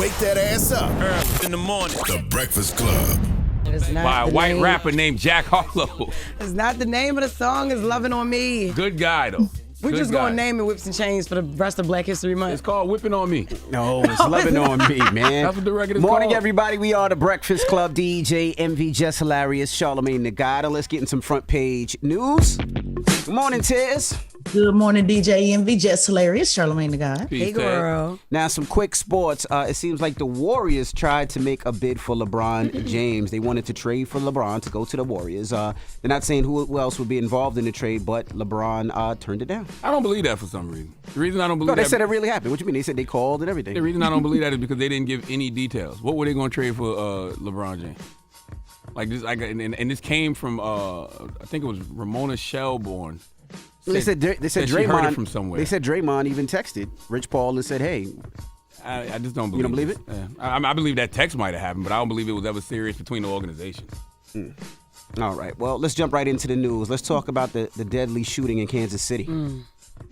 wake that ass up. Early in the morning. The Breakfast Club. By a white rapper named Jack Harlow. It's not the name of the song. It's Loving on Me. Good guy, though. We're just going to name it Whips and Chains for the rest of Black History Month. It's called Whipping on Me. No, it's Loving on Me, man. That's what the record is Morning, called. everybody. We are the Breakfast Club. DJ, MV, Jess Hilarious, Charlamagne the God. Let's get in some front page news. Good morning, Tiz. Good morning, DJ MV, Jess Hilarious, Charlamagne the God. Peace, Hey, girl. Now, some quick sports. It seems like the Warriors tried to make a bid for LeBron James. They wanted to trade for LeBron to go to the Warriors. They're not saying who else would be involved in the trade, but LeBron turned it down. I don't believe that for some reason. The reason I don't believe No, they that... said it really happened. What you mean? They said they called and everything. The reason I don't believe that is because they didn't give any details. What were they going to trade for LeBron James? Like this, and this came from I think it was Ramona Shelbourne. They said Draymond heard it from somewhere. They said Draymond even texted Rich Paul and said, "Hey." I just don't believe. You don't believe it? Yeah. I believe that text might have happened, but I don't believe it was ever serious between the organizations. All right. Well, let's jump right into the news. Let's talk about the deadly shooting in Kansas City.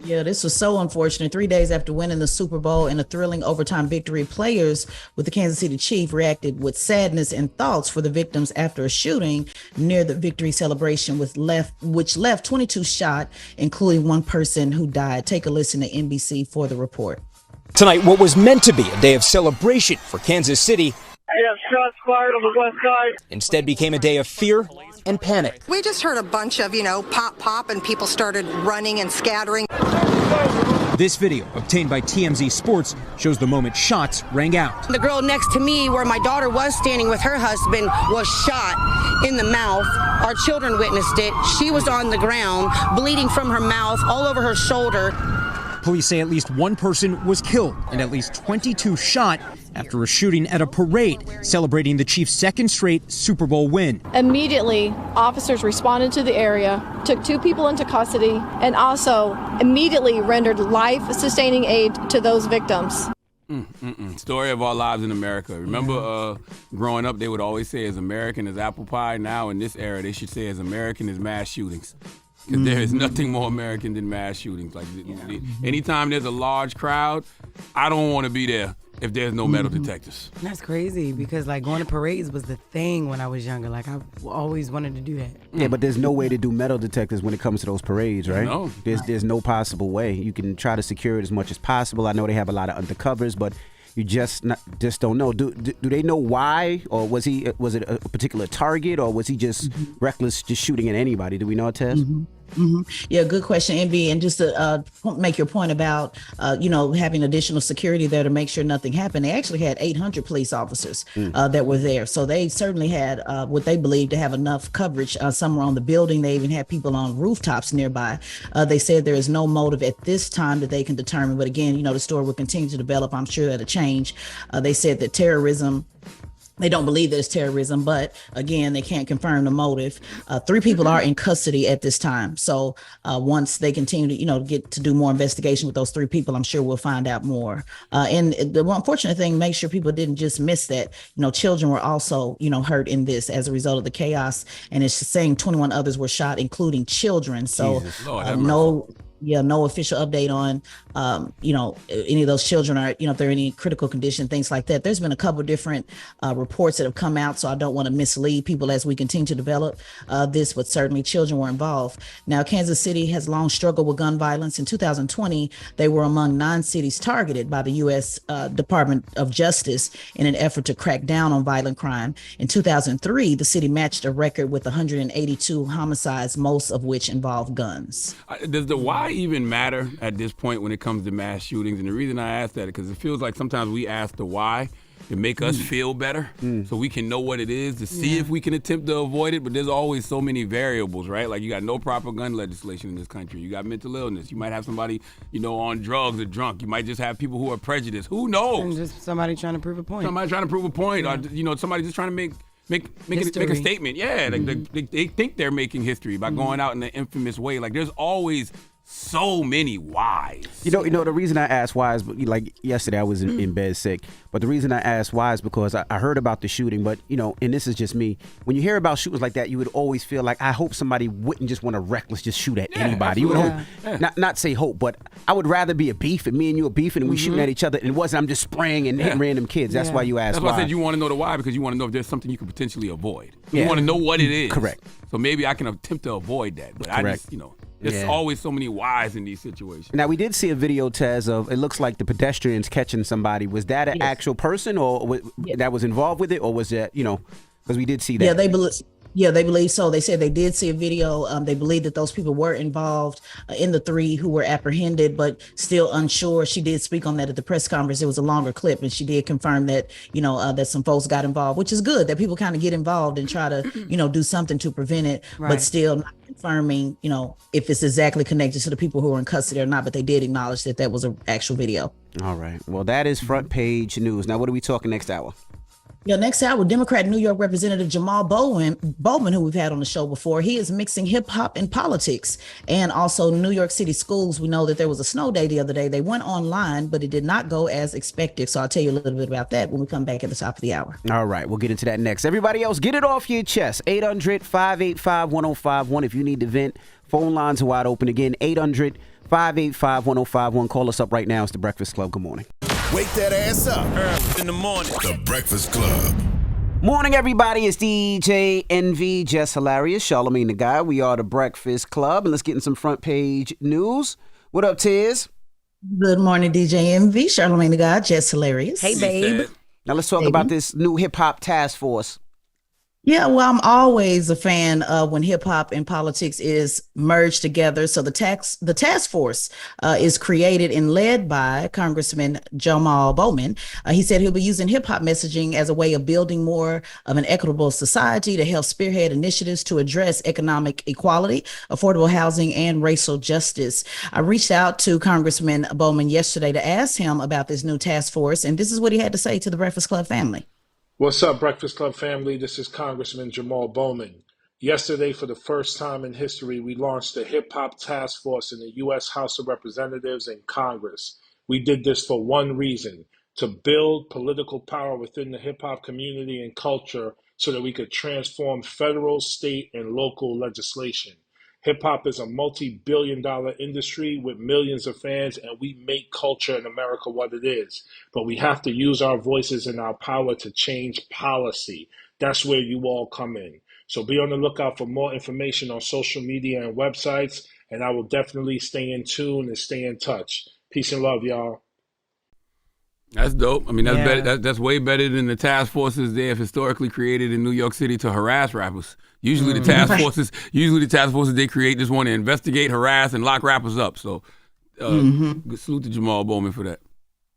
Yeah, this was so unfortunate. 3 days after winning the Super Bowl in a thrilling overtime victory, players with the Kansas City Chiefs reacted with sadness and thoughts for the victims after a shooting near the victory celebration which left 22 shot, including one person who died. Take a listen to NBC for the report. Tonight, what was meant to be a day of celebration for Kansas City shots fired on the west side. instead became a day of fear and panic. We just heard a bunch of, pop, pop, and people started running and scattering. This video, obtained by TMZ Sports, shows the moment shots rang out. The girl next to me, where my daughter was standing with her husband, was shot in the mouth. Our children witnessed it. She was on the ground, bleeding from her mouth, all over her shoulder. Police say at least one person was killed and at least 22 shot after a shooting at a parade celebrating the Chiefs' second straight Super Bowl win. Immediately, officers responded to the area, took 2 people into custody, and also immediately rendered life-sustaining aid to those victims. Story of our lives in America. Remember growing up, they would always say as American as apple pie. Now in this era, they should say as American as mass shootings. Because there is nothing more American than mass shootings. Like anytime there's a large crowd, I don't want to be there if there's no metal detectors. That's crazy because like going to parades was the thing when I was younger. Like I always wanted to do that. Yeah, but there's no way to do metal detectors when it comes to those parades, right? No. There's no possible way. You can try to secure it as much as possible. I know they have a lot of undercovers, but you just don't know. Do they know why, or was it a particular target, or was he just reckless, just shooting at anybody? Do we know, Tess? Yeah, good question, MB. And just to make your point about, having additional security there to make sure nothing happened, they actually had 800 police officers that were there. So they certainly had what they believed to have enough coverage somewhere on the building. They even had people on rooftops nearby. They said there is no motive at this time that they can determine. But again, the story will continue to develop. I'm sure that'll change. They said that terrorism, they don't believe that it's terrorism, but again, they can't confirm the motive. 3 people are in custody at this time. So once they continue to, get to do more investigation with those 3 people, I'm sure we'll find out more. And the unfortunate thing, make sure people didn't just miss that, children were also, hurt in this as a result of the chaos. And it's saying 21 others were shot, including children. So no official update on, any of those children are, if they're in any critical condition, things like that. There's been a couple of different reports that have come out, so I don't want to mislead people as we continue to develop this, but certainly children were involved. Now, Kansas City has long struggled with gun violence. In 2020, they were among 9 cities targeted by the U.S. Department of Justice in an effort to crack down on violent crime. In 2003, the city matched a record with 182 homicides, most of which involved guns. Does the why even matter at this point when it comes to mass shootings? And the reason I ask that is because it feels like sometimes we ask the why to make us feel better so we can know what it is, to see if we can attempt to avoid it. But there's always so many variables, right? Like you got no proper gun legislation in this country. You got mental illness. You might have somebody, on drugs or drunk. You might just have people who are prejudiced. Who knows? And just somebody trying to prove a point. Somebody trying to prove a point. Or, somebody just trying to make a statement. Yeah, like they think they're making history by going out in the infamous way. Like there's always so many whys. You know, the reason I asked why is, like, yesterday I was in bed sick, but the reason I asked why is because I heard about the shooting, but, you know, and this is just me, when you hear about shootings like that, you would always feel like, I hope somebody wouldn't just want to reckless just shoot at anybody. You would hope, not say hope, but I would rather be a beef, and me and you are beefing, and we shooting at each other, and it wasn't I'm just spraying and hitting random kids. That's why you asked That's why. why I said you want to know the why, because you want to know if there's something you could potentially avoid. You want to know what it is. Correct. So maybe I can attempt to avoid that, but I just, there's always so many whys in these situations. Now, we did see a video, Tez, of it looks like the pedestrians catching somebody. Was that an actual person or that was involved with it, or was that, because we did see that? Yeah, they believe so. They said they did see a video. They believe that those people were involved in the 3 who were apprehended, but still unsure. She did speak on that at the press conference. It was a longer clip, and she did confirm that, that some folks got involved, which is good that people kind of get involved and try to, do something to prevent it, but still not confirming, if it's exactly connected to the people who are in custody or not. But they did acknowledge that was an actual video. All right. Well, that is front page news. Now, what are we talking next hour? Yeah, next hour, Democrat New York Representative Jamal Bowman, who we've had on the show before, he is mixing hip hop and politics. And also New York City schools, we know that there was a snow day the other day. They went online, but it did not go as expected. So I'll tell you a little bit about that when we come back at the top of the hour. All right, we'll get into that next. Everybody else, get it off your chest. 800-585-1051 if you need to vent. Phone lines are wide open again. 800-585-1051. Call us up right now. It's The Breakfast Club. Good morning. Wake that ass up. Early in the morning. The Breakfast Club. Morning, everybody. It's DJ NV, Jess Hilarious, Charlamagne the Guy. We are The Breakfast Club, and let's get in some front page news. What up, Tiz? Good morning, DJ NV, Charlamagne the Guy, Jess Hilarious. Hey, babe. Now let's talk about this new hip hop task force. Yeah, well, I'm always a fan of when hip hop and politics is merged together. So the task force is created and led by Congressman Jamal Bowman. He said he'll be using hip hop messaging as a way of building more of an equitable society to help spearhead initiatives to address economic equality, affordable housing, and racial justice. I reached out to Congressman Bowman yesterday to ask him about this new task force, and this is what he had to say to the Breakfast Club family. What's up, Breakfast Club family? This is Congressman Jamal Bowman. Yesterday, for the first time in history, we launched a hip-hop task force in the U.S. House of Representatives and Congress. We did this for one reason, to build political power within the hip-hop community and culture so that we could transform federal, state, and local legislation. Hip-hop is a multi-billion-dollar industry with millions of fans, and we make culture in America what it is. But we have to use our voices and our power to change policy. That's where you all come in. So be on the lookout for more information on social media and websites, and I will definitely stay in tune and stay in touch. Peace and love, y'all. That's dope. I mean, that's better. That's way better than the task forces they have historically created in New York City to harass rappers. Usually the task forces they create just want to investigate, harass, and lock rappers up. So salute to Jamal Bowman for that.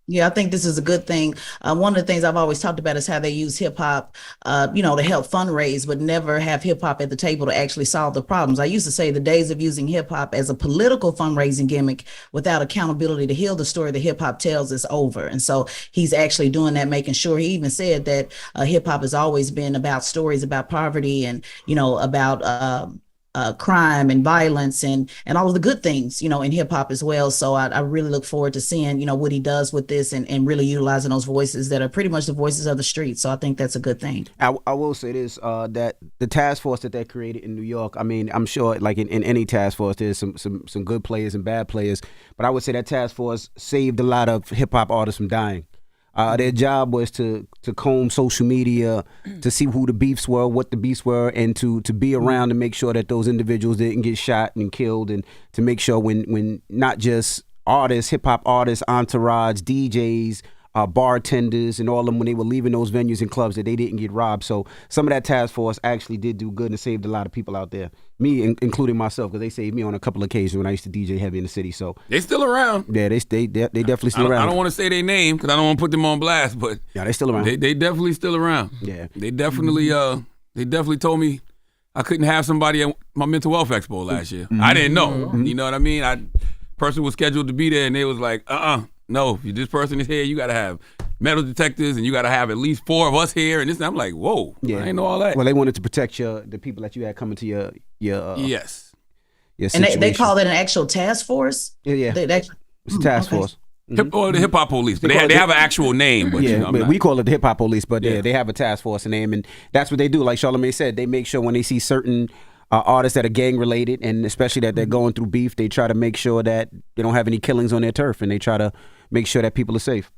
Yeah, I think this is a good thing. One of the things I've always talked about is how they use hip hop, to help fundraise, but never have hip hop at the table to actually solve the problems. I used to say the days of using hip hop as a political fundraising gimmick without accountability to heal the story that hip hop tells is over. And so he's actually doing that, making sure. He even said that hip hop has always been about stories about poverty and, about crime and violence and all of the good things, in hip hop as well. So I really look forward to seeing, what he does with this and really utilizing those voices that are pretty much the voices of the street. So I think that's a good thing. I will say this, that the task force that they created in New York, I mean, I'm sure like in any task force, there's some good players and bad players, but I would say that task force saved a lot of hip hop artists from dying. Their job was to comb social media, to see who the beefs were, what the beefs were, and to be around to make sure that those individuals didn't get shot and killed, and to make sure when not just artists, hip hop artists, entourage, DJs, bartenders, and all of them, when they were leaving those venues and clubs, that they didn't get robbed. So some of that task force actually did do good and saved a lot of people out there. Me, including myself, because they saved me on a couple of occasions when I used to DJ heavy in the city. So they still around. Yeah, they definitely still around. I don't want to say their name because I don't want to put them on blast, but yeah, they still around. They definitely still around. Yeah, they definitely told me I couldn't have somebody at my mental health expo last year. I didn't know. You know what I mean? Person was scheduled to be there, and they was like, no, if this person is here, you got to have metal detectors, and you got to have at least 4 of us here. And this, and I'm like, whoa, I ain't know all that. Well, they wanted to protect the people that you had coming to your yes, your And situation. they call it an actual task force? Yeah. It's a task force. Or the hip hop police, but they have an actual name. But we call it the hip hop police, but they have a task force name, and that's what they do. Like Charlamagne said, they make sure when they see certain artists that are gang related, and especially that they're going through beef, they try to make sure that they don't have any killings on their turf, and they try to make sure that people are safe.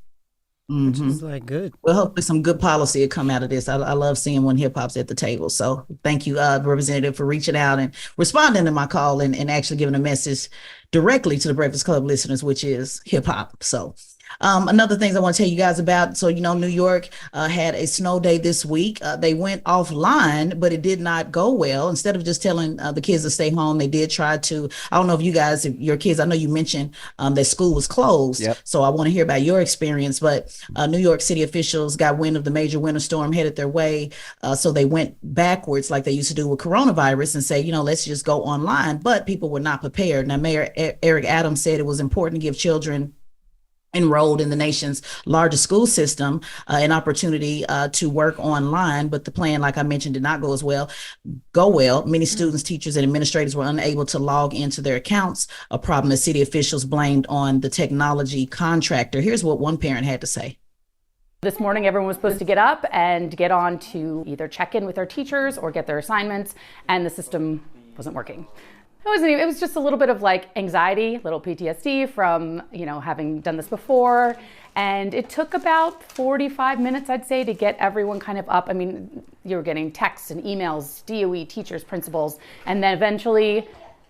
Which is like good. Well, hopefully some good policy will come out of this. I love seeing when hip hop's at the table. So thank you, Representative, for reaching out and responding to my call and actually giving a message directly to the Breakfast Club listeners, which is hip hop. So another thing I want to tell you guys about. So, New York had a snow day this week. They went offline, but it did not go well. Instead of just telling the kids to stay home, they did try to. I don't know if you guys, if your kids, I know you mentioned that school was closed. Yep. So I want to hear about your experience. But New York City officials got wind of the major winter storm headed their way. So they went backwards like they used to do with coronavirus and say, let's just go online. But people were not prepared. Now, Mayor Eric Adams said it was important to give children enrolled in the nation's largest school system an opportunity to work online, but the plan, like I mentioned, did not go well. Many students, teachers, and administrators were unable to log into their accounts, a problem that city officials blamed on the technology contractor. Here's what one parent had to say. This morning, everyone was supposed to get up and get on to either check in with their teachers or get their assignments, and the system wasn't working. It was just a little bit of like anxiety, a little PTSD from, having done this before. And it took about 45 minutes, I'd say, to get everyone kind of up. I mean, you were getting texts and emails, DOE, teachers, principals, and then eventually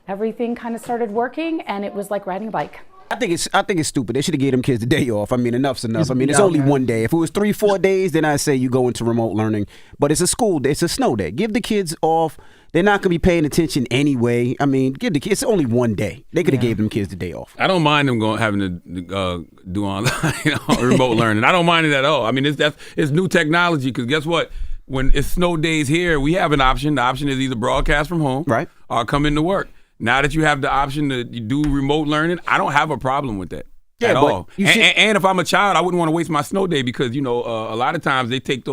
everything kind of started working, and it was like riding a bike. I think it's stupid. They should have gave them kids the day off. I mean, enough's enough. I mean, it's only one day. If it was 3-4 days, then I'd say you go into remote learning. But it's a school day. It's a snow day. Give the kids off. They're not going to be paying attention anyway. I mean, give the kids. It's only one day. They could have gave them kids the day off. I don't mind them having to do online remote learning. I don't mind it at all. I mean, it's new technology because guess what? When it's snow days here, we have an option. The option is either broadcast from home, right, or come into work. Now that you have the option to do remote learning, I don't have a problem with that at all. And if I'm a child, I wouldn't want to waste my snow day because, a lot of times they take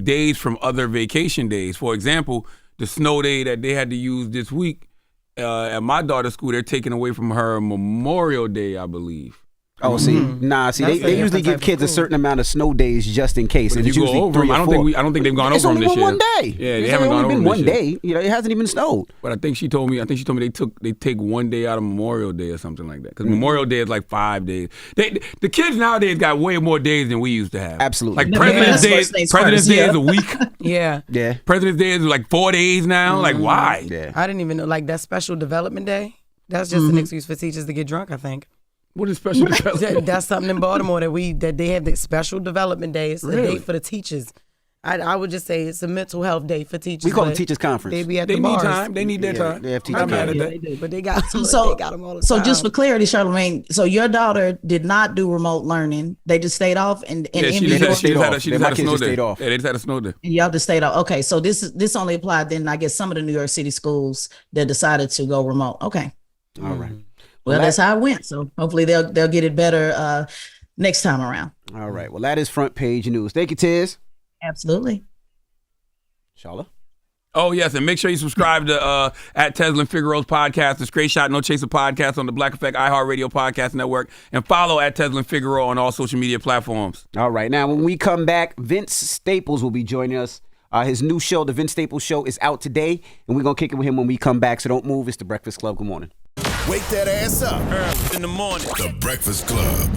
days from other vacation days. For example, the snow day that they had to use this week at my daughter's school, they're taking away from her Memorial Day, I believe. Oh, see, they usually give kids a certain amount of snow days just in case. But and if you go over them, I don't think they've gone over them this year. It's only one day. Yeah, they haven't gone over them one this year. day. It hasn't even snowed. But I think she told me they take one day out of Memorial Day or something like that. Because Memorial Day is like 5 days. The kids nowadays got way more days than we used to have. Absolutely. Like President's Day is a week. Yeah. President's Day is like 4 days now. Like why? Yeah. I didn't even know. Like that special development day. That's just an excuse for teachers to get drunk, I think. What is special development? That's something in Baltimore that they have the special development day. It's a day for the teachers. I would just say it's a mental health day for teachers. We call it teachers conference. They be at the bars. Need time. They need their time. They have teacher conference. They do, but they got them all the time. So just for clarity, Charlamagne, so your daughter did not do remote learning. They just stayed off and she just had a snow day. Yeah, they just had a snow day. And y'all just stayed off. Okay, so this only applied then, I guess, some of the New York City schools that decided to go remote. Okay. All right. Well, that's how it went. So hopefully they'll get it better next time around. All right. Well, that is front page news. Thank you, Tiz. Absolutely. Shala? Oh, yes. And make sure you subscribe to at Tesla and Figaro's podcast, the Straight Shot No Chaser podcast on the Black Effect iHeartRadio podcast network. And follow at Tesla and Figaro on all social media platforms. All right. Now, when we come back, Vince Staples will be joining us. His new show, The Vince Staples Show, is out today. And we're going to kick it with him when we come back. So don't move. It's The Breakfast Club. Good morning. Wake that ass up. Early in the morning. The Breakfast Club.